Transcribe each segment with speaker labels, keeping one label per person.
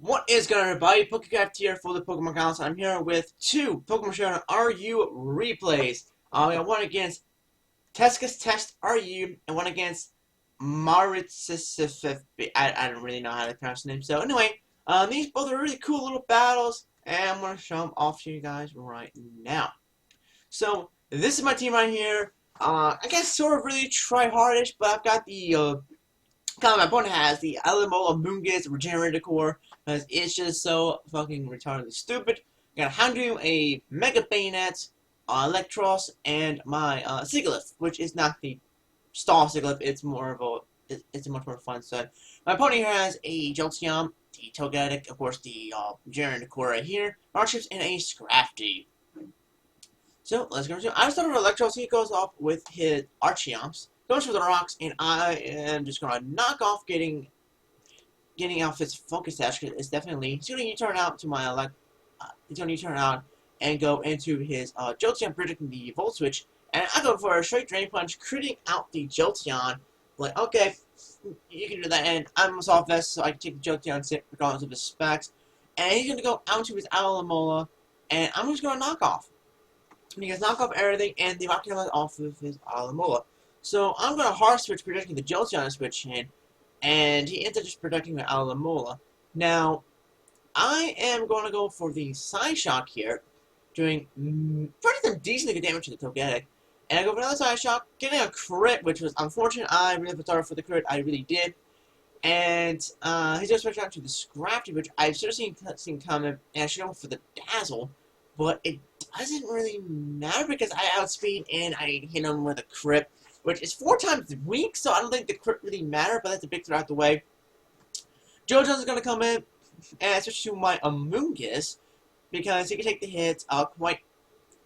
Speaker 1: What is going on, everybody? PokeCraft here for the Pokemon Galaxy. I'm here with two Pokemon Showdown RU replays. We got one against Tescus Test RU and one against Maritzisifif. I don't really know how to pronounce the name. So anyway, these both are really cool little battles, and I'm going to show them off to you guys right now. So this is my team right here. I guess sort of really try-hardish, but I've got the my opponent has the Alamola Moongus Regenerator Core, because it's just so fucking retardedly stupid. I got a Houndoom, a Mega Bayonet, Electros, and my Sigilyph, which is not the stall Sigilyph, it's more of it's a much more fun set. My opponent here has a Jolteon, the Togetic, of course the Regenerator Core right here, Marships, and a Scrafty. So let's go. I started with Electros. He goes off with his Archeops, goes for the rocks, and I am just gonna knock off getting off his Focus Sash. It's definitely he's gonna U-turn out to my he's gonna U-turn out and go into his Jolteon, predicting the Volt Switch, and I go for a straight Drain Punch, critting out the Jolteon. Like, okay, you can do that, and I'm a soft vest, so I can take the Jolteon regardless of his specs. And he's gonna go out to his Alamola, and I'm just gonna knock off. Because knock off everything, and the Rocky Helmet off of his Alamola. So I'm going to hard switch, protecting the Jolteon switch in, and he ends up just protecting the Alamola. Now, I am going to go for the Side Shock here, doing pretty decently good damage to the Togetic. And I go for another Side Shock, getting a crit, which was unfortunate. I really started for the crit, I really did. And he's going to switch out to the Scrafty, which I've sort of seen coming, and I should go for the Dazzle, but it doesn't really matter because I outspeed and I hit him with a crit, which is 4 times weak, so I don't think the crit really matters, but that's a big throw out the way. JoJo's going to come in and switch to my Amoonguss because he can take the hits not quite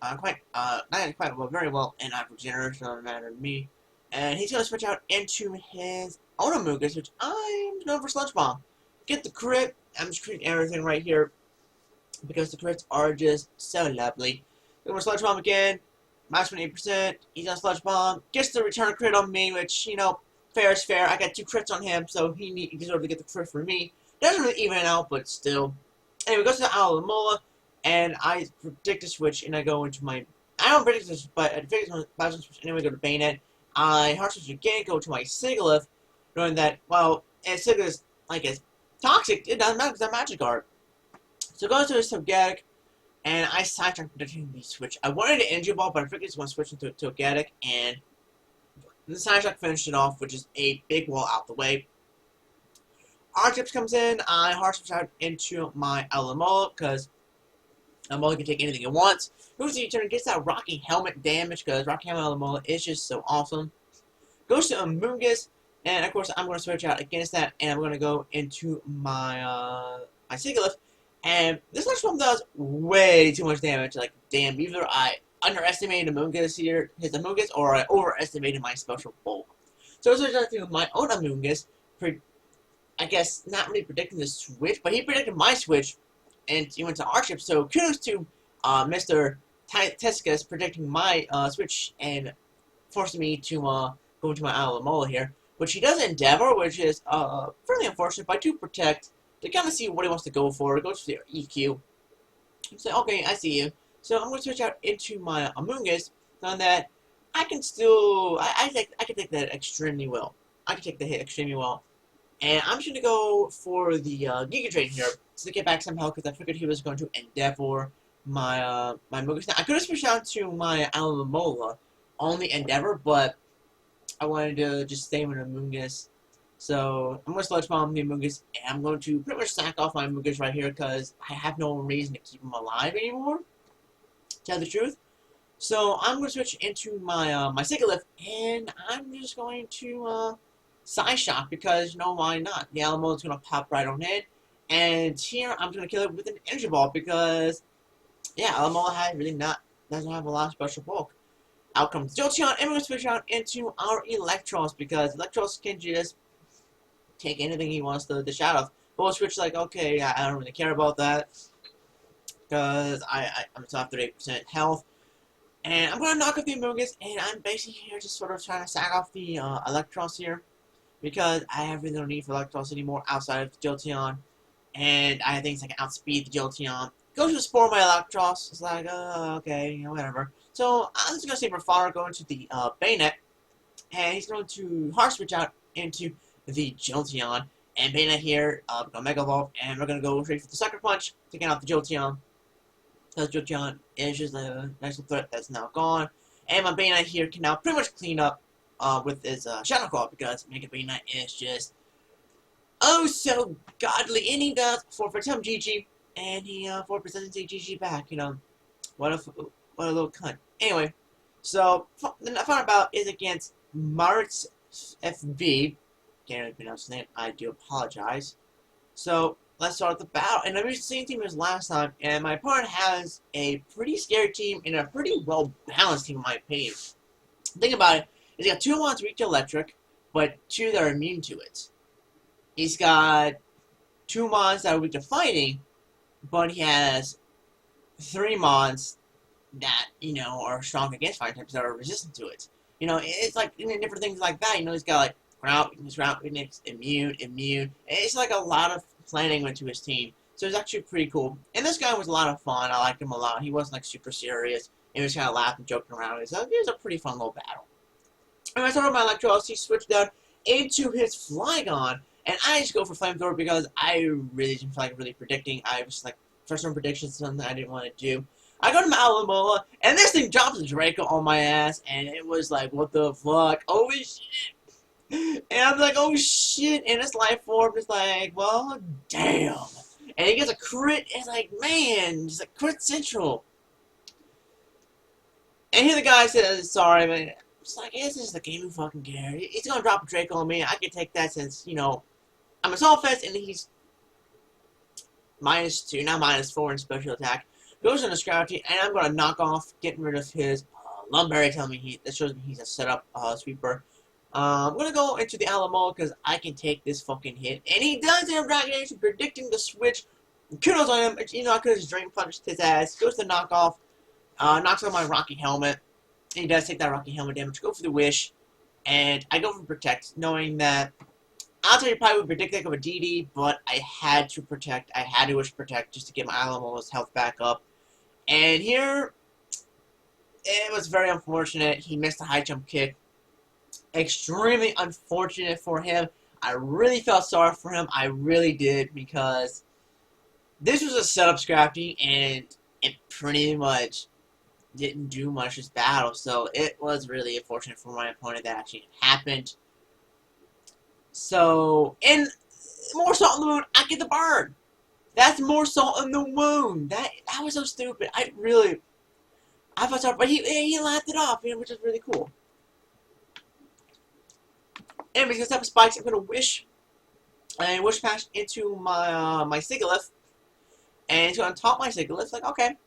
Speaker 1: well, very well, and I have regeneration, doesn't matter to me. And he's going to switch out into his own Amoonguss, which I'm going for Sludge Bomb. Get the crit. I'm just treating everything right here, because the crits are just so lovely. We're going to Sludge Bomb again, minus 28%, he's on Sludge Bomb, gets the return crit on me, which, you know, fair is fair. I got 2 crits on him, so he deserved to get the crit for me. Doesn't really even out, but still. Anyway, goes to the Alamola, and I predict a switch, and I go into my, I don't predict this, but I predict my switch, anyway, go to Bayonet. I hard switch again, go to my Sigilyph, knowing that, well, and Sigilyph, like, it's toxic, it doesn't matter because I'm Magic Guard. So it goes to his Togetic, and I sidetracked predicting the switch. I wanted an Energy Ball, but I figured it's going to switch into Togetic, and the sidetrack finished it off, which is a big wall out the way. R-Tips comes in, I hard switch out into my Alamola, because Alamola can take anything it wants. Goes to U-turn, gets that Rocky Helmet damage, because Rocky Helmet Alamola is just so awesome. Goes to Amoonguss, and of course I'm going to switch out against that, and I'm going to go into my my Sigilyph. And this Sludge Bomb does way too much damage. Like, damn, either I underestimated Amoonguss here, his Amoonguss, or I overestimated my special bulk. So I switched out to my own Amoonguss, I guess not really predicting the switch, but he predicted my switch, and he went to R-Chip. So kudos to Mr. Tescus predicting my switch and forcing me to go into my Alamola here, which he does Endeavor, which is fairly unfortunate, but I do protect to kind of see what he wants to go for. It goes for the EQ. So, okay, I see you. So I'm going to switch out into my Amoonguss, on that I can still, I can take that extremely well. I can take the hit extremely well. And I'm just going to go for the Giga Drain here to get back somehow, because I figured he was going to Endeavor my my Amoonguss. Now, I could have switched out to my Alamola on the Endeavor, but I wanted to just stay with Amoonguss. So I'm going to Sludge Bomb the Amoonguss, and I'm going to pretty much sack off my Amoonguss right here because I have no reason to keep him alive anymore, to tell the truth. So I'm going to switch into my my Sigilyph, and I'm just going to Side Shock because, you know, why not? The Alamola is going to pop right on in, and here I'm going to kill it with an Energy Ball because, yeah, Alamola doesn't have a lot of special bulk. Out comes Jolteon, and we're going to switch out into our Electros because Electros can just take anything he wants to dish out of. But we'll switch, like, okay, I don't really care about that because I'm top 38% health. And I'm going to knock off the Amoonguss, and I'm basically here just sort of trying to sack off the Electros here because I have really no need for Electros anymore outside of Jolteon. and I think it's like outspeed the Jolteon. Goes to Spore my Electros. It's like, okay, whatever. So I'm just gonna say Rafara going to the Bayonet, and he's going to Harsh Switch out into the Jolteon. And Bayonet here, gonna Mega Evolve, and we're gonna go straight for the Sucker Punch, taking out the Jolteon. Because Jolteon is just a nice little threat that's now gone. And my Bayonet here can now pretty much clean up with his Shadow Claw, because Mega Bayonet is just oh so godly. And he does 4% GG, and he 4% GG back. What a little cunt. Anyway, so the final bout is against Maritz FB. Can't really pronounce his name. I do apologize. So let's start the bout. And I'm using the same team as last time, and my opponent has a pretty scary team and a pretty well balanced team in my opinion. The thing about it is he got 2 mons weak to electric, but 2 that are immune to it. He's got 2 mons that are weak to fighting, but he has 3 mons that, are strong against fire types that are resistant to it. It's like different things like that. He's got like ground weakness, immune. It's like a lot of planning went to his team. So it's actually pretty cool. And this guy was a lot of fun. I liked him a lot. He wasn't like super serious. He was kind of laughing, joking around. So it was a pretty fun little battle. And I started my Electros. He switched down into his Flygon. And I just go for Flamethrower because I really didn't feel like really predicting. I was like, first round predictions, something I didn't want to do. I go to Malamola, and this thing drops a Draco on my ass, and it was like, what the fuck? Holy shit. And I'm like, oh shit. And this life form is like, well, damn. And he gets a crit. It's like, man, it's like crit central. And here the guy says, sorry, man. It's like, it's just a game of fucking care. He's gonna drop a Draco on me. I can take that since, I'm a Assault Fest, and he's -2, not -4 in special attack. Goes into Scrouty, and I'm gonna knock off, getting rid of his Lumberry. That shows me he's a setup sweeper. I'm gonna go into the Alamo because I can take this fucking hit, and he does it. I'm predicting the switch. Kudos on him. I could have just Drain Punched his ass. Goes to knock off, knocks on my Rocky Helmet. And he does take that Rocky Helmet damage. Go for the Wish, and I go for Protect, knowing that I'll tell you probably would predict like of a DD, but I had to Protect. I had to Wish Protect just to get my Alamo's health back up. And here, it was very unfortunate. He missed a high jump kick. Extremely unfortunate for him. I really felt sorry for him. I really did, because this was a setup Scrafty, and it pretty much didn't do much this battle. So it was really unfortunate for my opponent that actually happened. So, and more salt in the wound, I get the burn. That's more salt in the wound. That was so stupid. I felt sorry, but he laughed it off, which is really cool. Anyways, he's gonna have spikes. I'm gonna wish pass into my my Sigilyph, and he's gonna taunt my Sigilyph. Like, okay,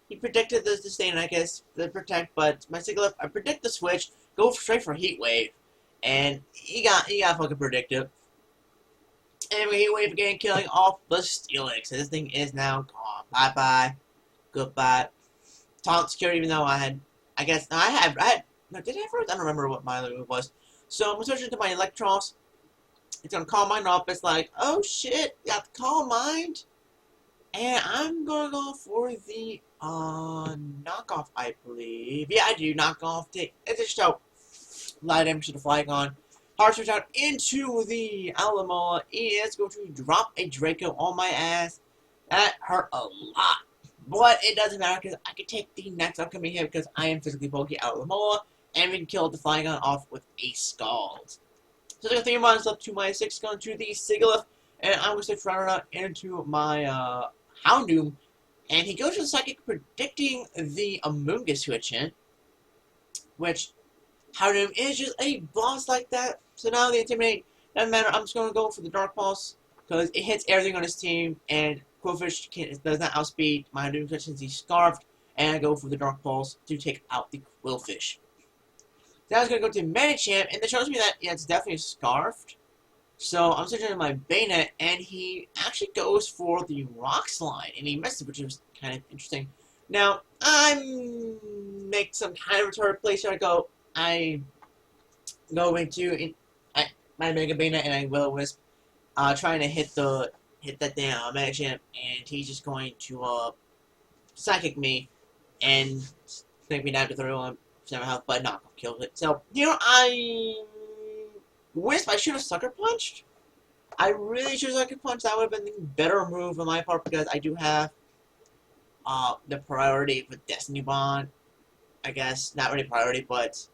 Speaker 1: he predicted the sustain, I guess, the protect, but my Sigilyph, I predict the switch, go straight for Heat Wave, and he got fucking predictive. Anyway, Heat Wave again, killing off the Steelix. So this thing is now gone. Bye bye, goodbye. Taunt secure, even though I had, no, did I have first? I don't remember what my move was. So I'm switching to my Electros. It's gonna Calm Mind off. It's like, oh shit, got the Calm Mind. And I'm gonna go for the knockoff, I believe. Yeah, I do knockoff. It's a show. Light damage to the Flygon. Hard switch out into the Alamo. Is going to drop a Draco on my ass. That hurt a lot. But it doesn't matter because I can take the next upcoming hit because I am physically bulky out of the Mola, and we can kill the Flygon off with a Scald. So I got 3 mons left to my 6, going to the Sigilyph, and I'm going to switch right out into my Houndoom, and he goes to the Psychic, predicting the Amoonguss switch in, which Houndoom is just a boss like that. So now the Intimidate doesn't matter. I'm just going to go for the Dark Pulse because it hits everything on his team, and Quillfish does not outspeed my Houndoom since he's Scarfed, and I go for the Dark Pulse to take out the Quillfish. Now it's going to go to Medicham, and it shows me that, yeah, it's definitely Scarfed. So I'm switching to my Bayonet, and he actually goes for the Rock Slide, and he missed it, which was kind of interesting. Now, I make some kind of retarded play, so I go into my Mega Bayonet, and I Will-O-Wisp. trying to hit that damn Mega Champ, and he's just going to psychic me and make me down to 7 health, but not killed it. So I wish I should have sucker punched. I really should have sucker punched. That would have been the better move on my part because I do have the priority with Destiny Bond. I guess not really priority, but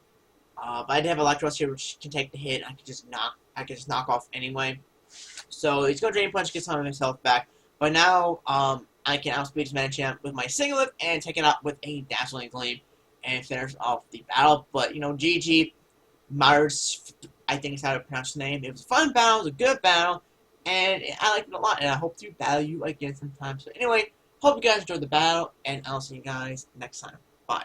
Speaker 1: I did have Electros here, which can take the hit. I could just knock off anyway. So he's going to Drain Punch, get some of his health back. But now I can outspeed his Machamp with my Sigilyph and take it out with a Dazzling Gleam and finish off the battle. But GG Myers, I think is how to pronounce his name. It was a fun battle, it was a good battle, and I liked it a lot. And I hope to battle you again sometime. So anyway, hope you guys enjoyed the battle, and I'll see you guys next time. Bye.